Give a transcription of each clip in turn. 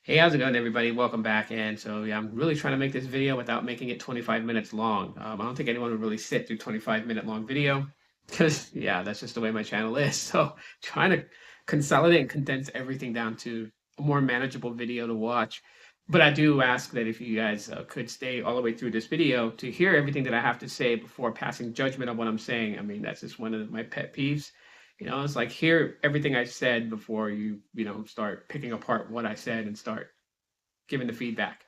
Hey, how's it going, everybody? Welcome back. And so, yeah, I'm really trying to make this video without making it 25 minutes long. I don't think anyone would really sit through 25-minute long video because, yeah, that's just the way my channel is. So, trying to consolidate and condense everything down to a more manageable video to watch. But I do ask that if you guys could stay all the way through this video to hear everything that I have to say before passing judgment on what I'm saying. I mean, that's just one of my pet peeves. It's like hear everything I said before you start picking apart what I said and start giving the feedback.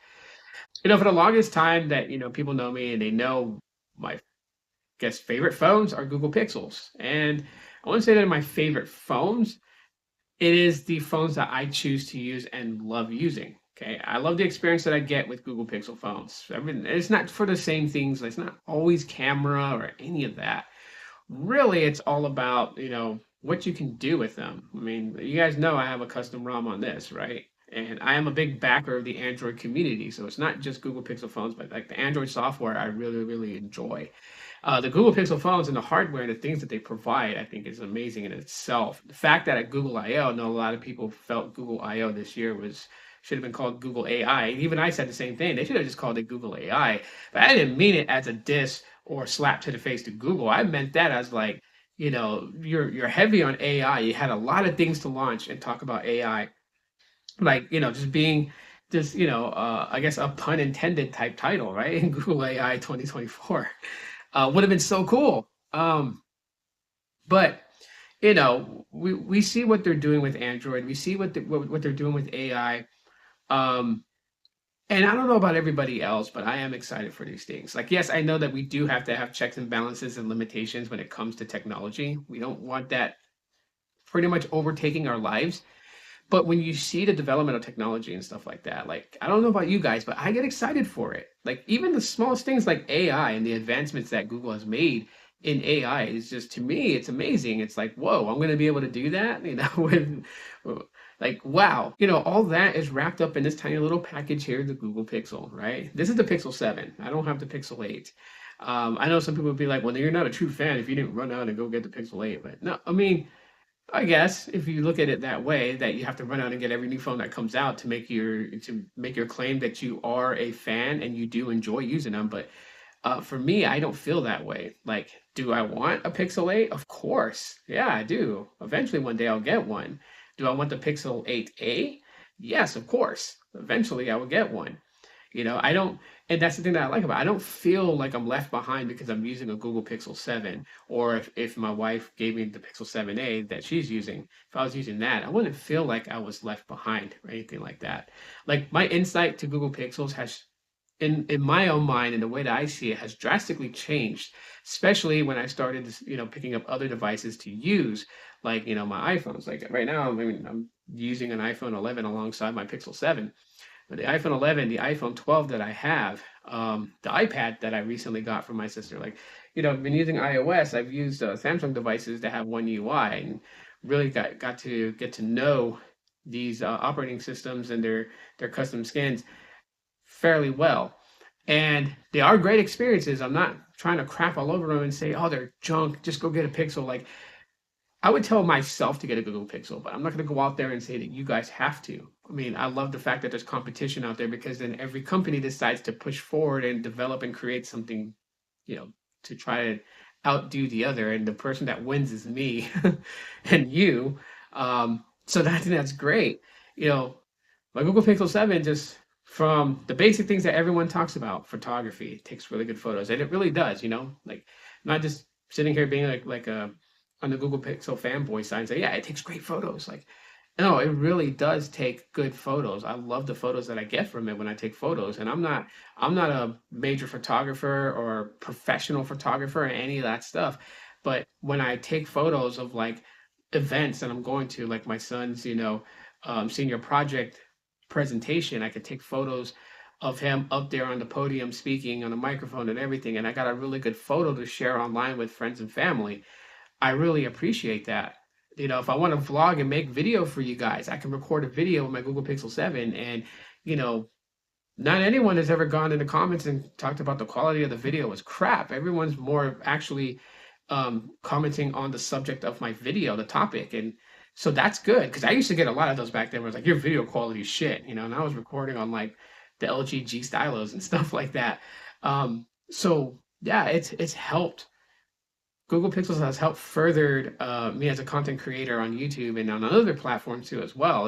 For the longest time that, people know me and they know my guess favorite phones are Google Pixels. And I want to say that my favorite phones, it is the phones that I choose to use and love using. Okay. I love the experience that I get with Google Pixel phones. I mean, it's not for the same things. It's not always camera or any of that. Really, it's all about, what you can do with them. I mean, you guys know I have a custom ROM on this, right? And I am a big backer of the Android community. So it's not just Google Pixel phones, but like the Android software, I really, really enjoy. The Google Pixel phones and the hardware and the things that they provide, I think is amazing in itself. The fact that at Google I/O, I know a lot of people felt Google I/O this year should have been called Google AI. Even I said the same thing. They should have just called it Google AI. But I didn't mean it as a diss or slap to the face to Google. I meant that as like, you're heavy on AI. You had a lot of things to launch and talk about AI, like just being just I guess a pun intended type title, right? In Google AI 2024 would have been so cool. But we see what they're doing with Android. We see what they're doing with AI. Um, and I don't know about everybody else, but I am excited for these things. Like, yes, I know that we do have to have checks and balances and limitations when it comes to technology. We don't want that pretty much overtaking our lives. But when you see the development of technology and stuff like that, like, I don't know about you guys, but I get excited for it. Like, even the smallest things like AI and the advancements that Google has made in AI is just, to me, it's amazing. It's like, whoa, I'm going to be able to do that, with like, wow, all that is wrapped up in this tiny little package here, the Google Pixel, right? This is the Pixel 7. I don't have the Pixel 8. I know some people would be like, well, you're not a true fan if you didn't run out and go get the Pixel 8. But no, I mean, I guess if you look at it that way, that you have to run out and get every new phone that comes out to make your claim that you are a fan and you do enjoy using them. But for me, I don't feel that way. Like, do I want a Pixel 8? Of course. Yeah, I do. Eventually, one day I'll get one. Do I want the Pixel 8a? Yes, of course. Eventually, I will get one. I don't, and that's the thing that I like about it. I don't feel like I'm left behind because I'm using a Google Pixel 7, or if my wife gave me the Pixel 7a that she's using, if I was using that, I wouldn't feel like I was left behind or anything like that. Like, my insight to Google Pixels has, in my own mind and the way that I see it, has drastically changed, especially when I started, picking up other devices to use, like, my iPhones. Like right now, I mean, I'm using an iPhone 11 alongside my Pixel 7. But the iPhone 11, the iPhone 12 that I have, the iPad that I recently got from my sister, like, I've been using iOS. I've used Samsung devices that have one UI and really got to get to know these operating systems and their custom skins fairly well. And they are great experiences. I'm not trying to crap all over them and say, oh, they're junk. Just go get a Pixel. Like, I would tell myself to get a Google Pixel, but I'm not going to go out there and say that you guys have to. I mean, I love the fact that there's competition out there because then every company decides to push forward and develop and create something, you know, to try to outdo the other. And the person that wins is me and you. So I think that's great. You know, my Google Pixel 7, just from the basic things that everyone talks about, photography, it takes really good photos. And it really does, like, not just sitting here being like a on the Google Pixel fanboy side and say, yeah, it takes great photos. Like, no, it really does take good photos. I love the photos that I get from it when I take photos. And I'm not a major photographer or professional photographer or any of that stuff. But when I take photos of like events that I'm going to, like my son's, senior project presentation, I could take photos of him up there on the podium speaking on the microphone and everything. And I got a really good photo to share online with friends and family. I really appreciate that. If I want to vlog and make video for you guys, I can record a video with my Google Pixel 7. And, you know, not anyone has ever gone in the comments and talked about the quality of the video was crap. Everyone's more actually commenting on the subject of my video, the topic. And So that's good because I used to get a lot of those back then where it's like your video quality is shit, and I was recording on like the LG G Stylos and stuff like that. So yeah, it's helped. Google Pixels has helped furthered me as a content creator on YouTube and on other platforms too as well.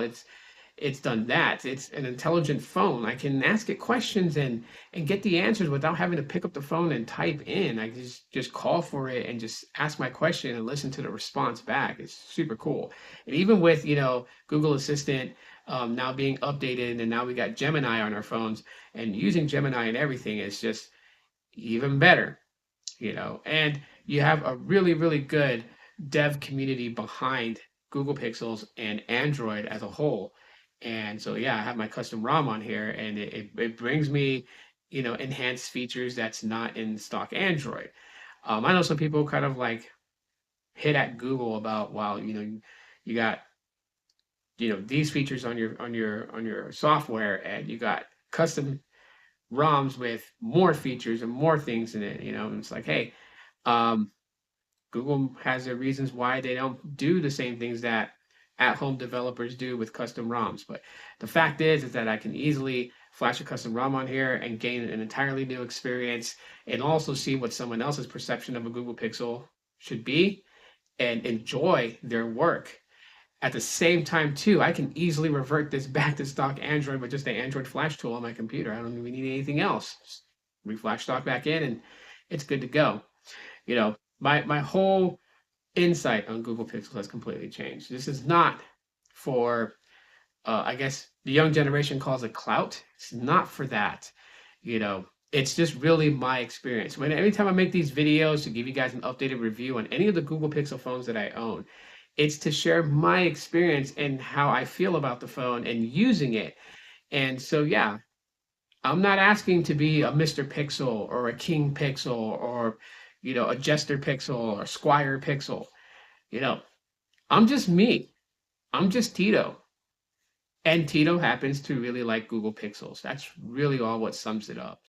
It's done that. It's an intelligent phone. I can ask it questions and get the answers without having to pick up the phone and type in. I just call for it and just ask my question and listen to the response back. It's super cool. And even with, Google Assistant now being updated and now we got Gemini on our phones and using Gemini and everything is just even better. And you have a really, really good dev community behind Google Pixels and Android as a whole. And so, yeah, I have my custom ROM on here, and it brings me, enhanced features that's not in stock Android. I know some people kind of like hit at Google about, wow, you got, these features on your software, and you got custom ROMs with more features and more things in it. And it's like, hey, um, Google has their reasons why they don't do the same things that at-home developers do with custom ROMs. But the fact is that I can easily flash a custom ROM on here and gain an entirely new experience and also see what someone else's perception of a Google Pixel should be and enjoy their work. At the same time, too, I can easily revert this back to stock Android with just the Android Flash tool on my computer. I don't even need anything else. Just reflash stock back in and it's good to go. My whole insight on Google Pixel has completely changed. This is not for, I guess the young generation calls it clout. It's not for that. It's just really my experience. Every time I make these videos to give you guys an updated review on any of the Google Pixel phones that I own, it's to share my experience and how I feel about the phone and using it. And so, yeah, I'm not asking to be a Mr. Pixel or a King Pixel or, a Jester Pixel or Squire Pixel. You know, I'm just me. I'm just Tito. And Tito happens to really like Google Pixels. That's really all what sums it up.